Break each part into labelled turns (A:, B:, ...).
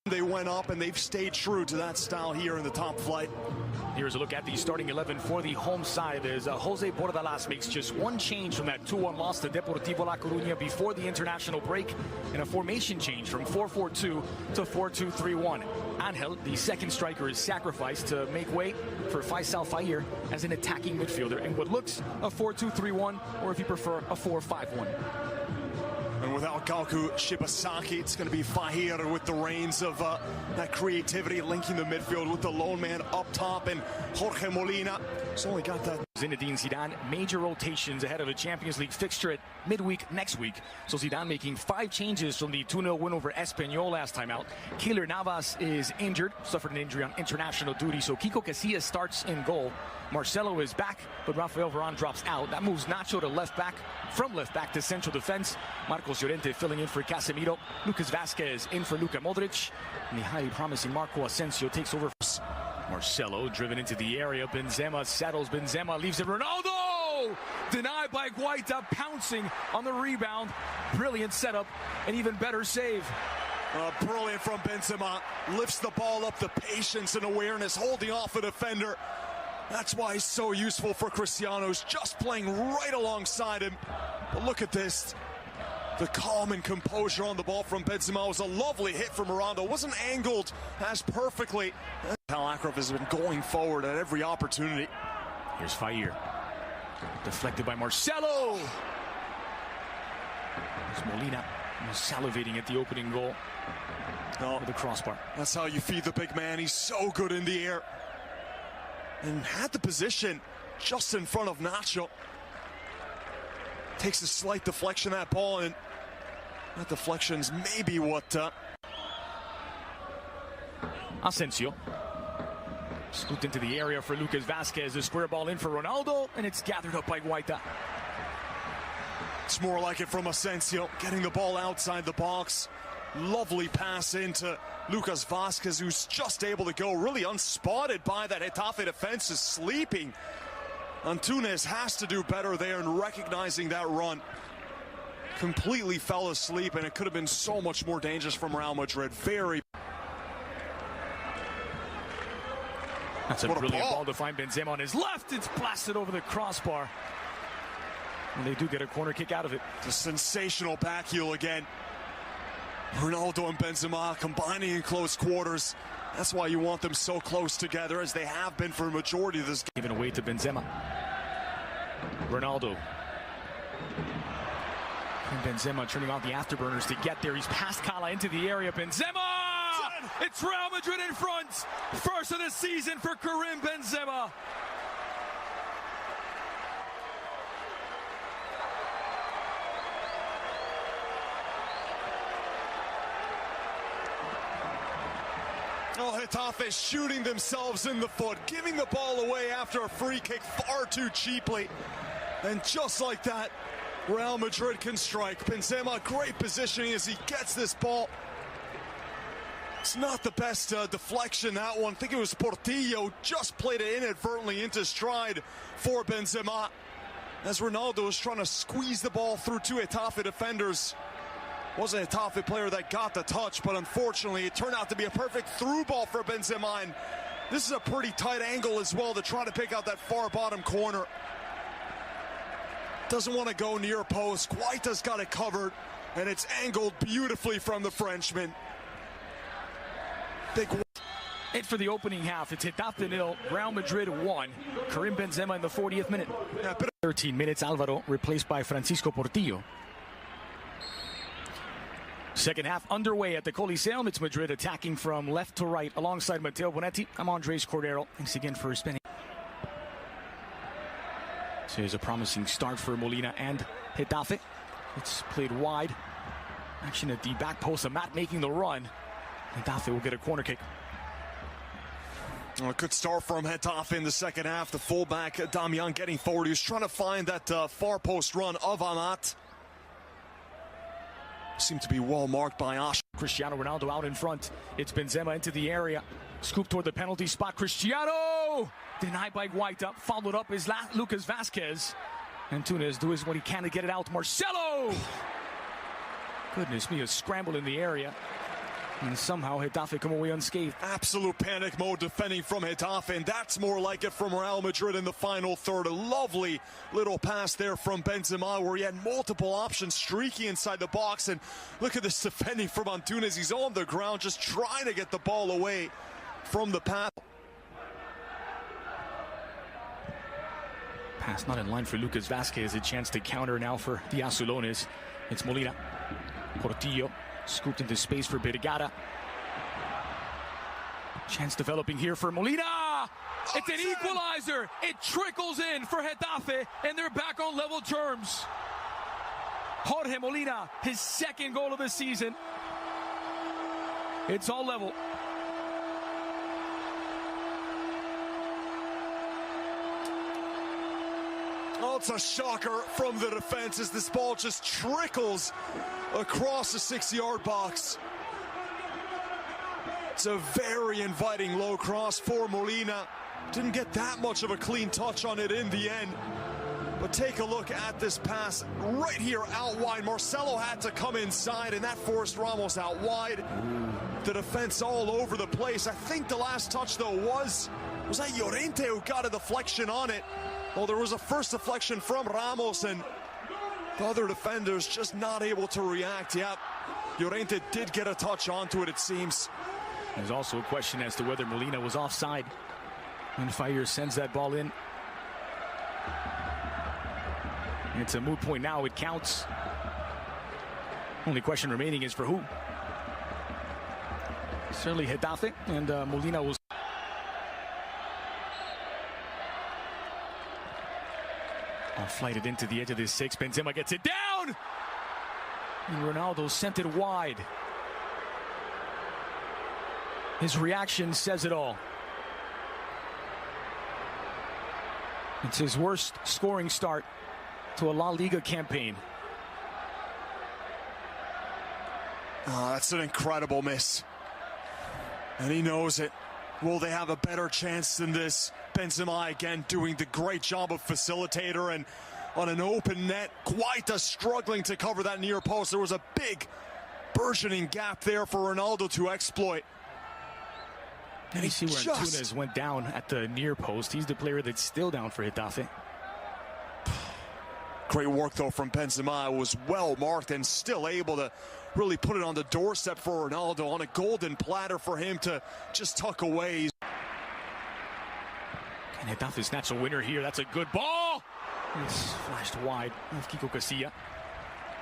A: They went up and they've stayed true to that style here in the top flight.
B: Here's a look at the starting 11 for the home side as Jose Bordalas makes just one change from that 2-1 loss to Deportivo La Coruña before the international break, and a formation change from 4-4-2 to 4-2-3-1. Angel, the second striker, is sacrificed to make way for Faisal Fair as an attacking midfielder in what looks a 4-2-3-1, or if you prefer, a 4-5-1.
A: And without Galku Shibasaki, it's going to be Fahir with the reins of that creativity, linking the midfield with the lone man up top, and Jorge Molina has only got that.
B: Zinedine Zidane, major rotations ahead of a Champions League fixture at midweek next week. So Zidane making 5 changes from the 2-0 win over Espanyol last time out. Keylor Navas is injured, suffered an injury on international duty, so Kiko Casillas starts in goal. Marcelo is back, but Rafael Varane drops out. That moves Nacho to left back, from left back to central defense. Marcos Llorente filling in for Casemiro. Lucas Vazquez in for Luka Modric. And the highly promising Marco Asensio takes over. Marcelo driven into the area. Benzema saddles Benzema, leaves it. Ronaldo! Denied by Guaita, pouncing on the rebound. Brilliant setup, an even better save.
A: Brilliant from Benzema. Lifts the ball up, the patience and awareness, holding off a defender. That's why he's so useful for Cristiano. He's just playing right alongside him. But look at this. The calm and composure on the ball from Benzema was a lovely hit from Ronaldo. Wasn't angled as perfectly. Akraf has been going forward at every opportunity.
B: Here's Fair. Deflected by Marcelo. There's Molina salivating at the opening goal. With the crossbar.
A: That's how you feed the big man. He's so good in the air. And had the position just in front of Nacho. Takes a slight deflection of that ball, and that deflection's maybe what...
B: Asensio. Scooped into the area for Lucas Vazquez. The square ball in for Ronaldo, and it's gathered up by Guaita.
A: It's more like it from Asensio, getting the ball outside the box. Lovely pass into Lucas Vazquez, who's just able to go really unspotted by that Getafe defense, is sleeping. Antunes has to do better there in recognizing that run. Completely fell asleep, and it could have been so much more dangerous from Real Madrid.
B: That's a brilliant ball to find Benzema on his left. It's blasted over the crossbar. And they do get a corner kick out of it.
A: It's a sensational back heel again. Ronaldo and Benzema combining in close quarters. That's why you want them so close together, as they have been for a majority of this game.
B: Given away to Benzema. Ronaldo. And Benzema turning on the afterburners to get there. He's past Kala into the area. Benzema! It's Real Madrid in front. First of the season for Karim Benzema.
A: Oh, Getafe shooting themselves in the foot, giving the ball away after a free kick far too cheaply. And just like that, Real Madrid can strike. Benzema, great positioning as he gets this ball. It's not the best deflection, that one. I think it was Portillo, just played it inadvertently into stride for Benzema, as Ronaldo was trying to squeeze the ball through 2 Getafe defenders. Wasn't a Getafe player that got the touch, but unfortunately it turned out to be a perfect through ball for Benzema. And this is a pretty tight angle as well to try to pick out that far bottom corner. Doesn't want to go near post. Guaita's got it covered, and it's angled beautifully from the Frenchman. Big
B: it for the opening half. It's Getafe 0, Real Madrid 1. Karim Benzema in the 40th minute. 13 minutes, Alvaro replaced by Francisco Portillo. Second half underway at the Coliseum. It's Madrid attacking from left to right alongside Matteo Bonetti. I'm Andres Cordero. Thanks again for spending. So here's a promising start for Molina and Getafe. It's played wide. Action at the back post. Amat making the run. Getafe will get a corner kick.
A: Well, a good start from Getafe in the second half. The fullback, Damian, getting forward. He was trying to find that far post run of Amat. Seemed to be well marked by Ash.
B: Cristiano Ronaldo out in front. It's Benzema into the area. Scoop toward the penalty spot. Cristiano! Denied by Guaita. Followed up is Lucas Vazquez. Antunes doing what he can to get it out. Marcelo! Goodness me, a scramble in the area. And somehow Getafe come away unscathed.
A: Absolute panic mode defending from Getafe, and that's more like it from Real Madrid in the final third. A lovely little pass there from Benzema where he had multiple options, streaky inside the box, and look at this defending from Antunes. He's on the ground just trying to get the ball away from the pass.
B: Pass not in line for Lucas Vazquez. A chance to counter now for the Azulones. It's Molina. Portillo scooped into space for Bergara. Chance developing here for Molina. It's an equalizer. It trickles in for Getafe, and they're back on level terms. Jorge Molina, his second goal of the season. It's all level.
A: Oh, it's a shocker from the defense as this ball just trickles across the 6-yard box. It's a very inviting low cross for Molina. Didn't get that much of a clean touch on it in the end. But take a look at this pass right here out wide. Marcelo had to come inside, and that forced Ramos out wide. The defense all over the place. I think the last touch, though, was that Llorente who got a deflection on it. Well, there was a first deflection from Ramos, and the other defenders just not able to react. Yeah, Llorente did get a touch onto it, it seems.
B: There's also a question as to whether Molina was offside when Fire sends that ball in. It's a moot point now. It counts. Only question remaining is for who? Certainly Getafe, and Molina was. Flighted into the edge of this 6. Benzema gets it down! And Ronaldo sent it wide. His reaction says it all. It's his worst scoring start to a La Liga campaign.
A: Oh, that's an incredible miss. And he knows it. Will they have a better chance than this? Benzema again doing the great job of facilitator, and on an open net, Guaita struggling to cover that near post. There was a big burgeoning gap there for Ronaldo to exploit.
B: And you see where Antunes went down at the near post. He's the player that's still down for Getafe.
A: Great work, though, from Benzema. It was well marked and still able to really put it on the doorstep for Ronaldo on a golden platter for him to just tuck away.
B: And Getafe snatch a winner here. That's a good ball. It's flashed wide of Kiko Casilla.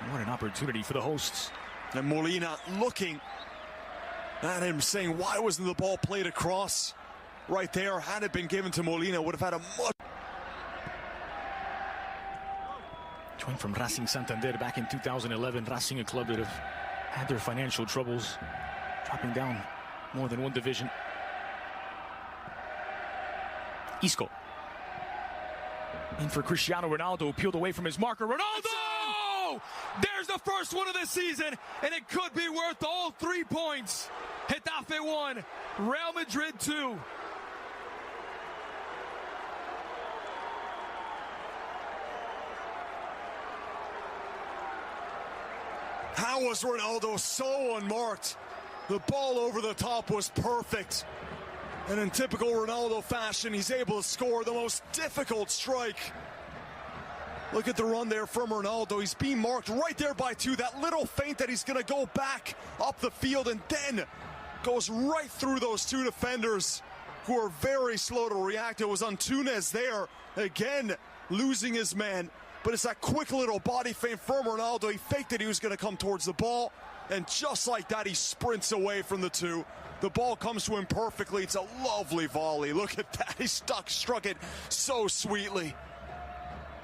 B: And what an opportunity for the hosts.
A: And Molina looking at him saying, why wasn't the ball played across right there? Had it been given to Molina, would have had a much...
B: Joined from Racing Santander back in 2011. Racing, a club that have had their financial troubles, dropping down more than one division. Isco. In for Cristiano Ronaldo, peeled away from his marker. Ronaldo! There's the first one of the season, and it could be worth all 3 points. Getafe 1, Real Madrid 2.
A: How was Ronaldo so unmarked? The ball over the top was perfect. And in typical Ronaldo fashion, he's able to score the most difficult strike. Look at the run there from Ronaldo. He's being marked right there by 2. That little feint that he's going to go back up the field and then goes right through those 2 defenders who are very slow to react. It was Antunes there, again, losing his man. But it's that quick little body feint from Ronaldo. He faked that he was going to come towards the ball, and just like that, he sprints away from the 2. The ball comes to him perfectly. It's a lovely volley. Look at that. He struck it so sweetly.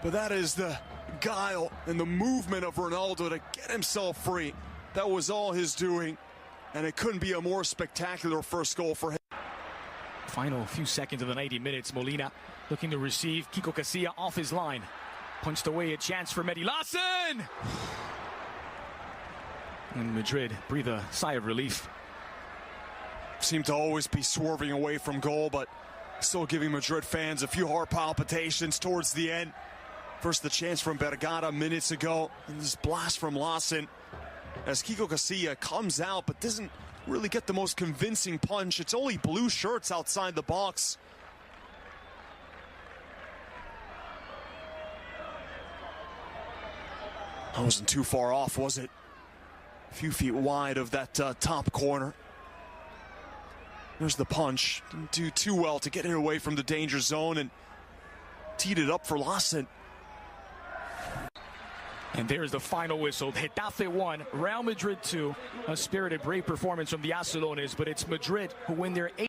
A: But that is the guile and the movement of Ronaldo to get himself free. That was all his doing, and it couldn't be a more spectacular first goal for him.
B: Final few seconds of the 90 minutes. Molina looking to receive. Kiko Casilla off his line. Punched away, a chance for Mehdi Lassen. And Madrid breathe a sigh of relief.
A: Seem to always be swerving away from goal, but still giving Madrid fans a few heart palpitations towards the end. First the chance from Bergara minutes ago, and this blast from Lassen as Kiko Casilla comes out but doesn't really get the most convincing punch. It's only blue shirts outside the box. I wasn't too far off, was it? A few feet wide of that top corner. There's the punch. Didn't do too well to get it away from the danger zone and teed it up for Lawson.
B: And there's the final whistle. Getafe 1, Real Madrid 2. A spirited, brave performance from the Azulones, but it's Madrid who win their 8th.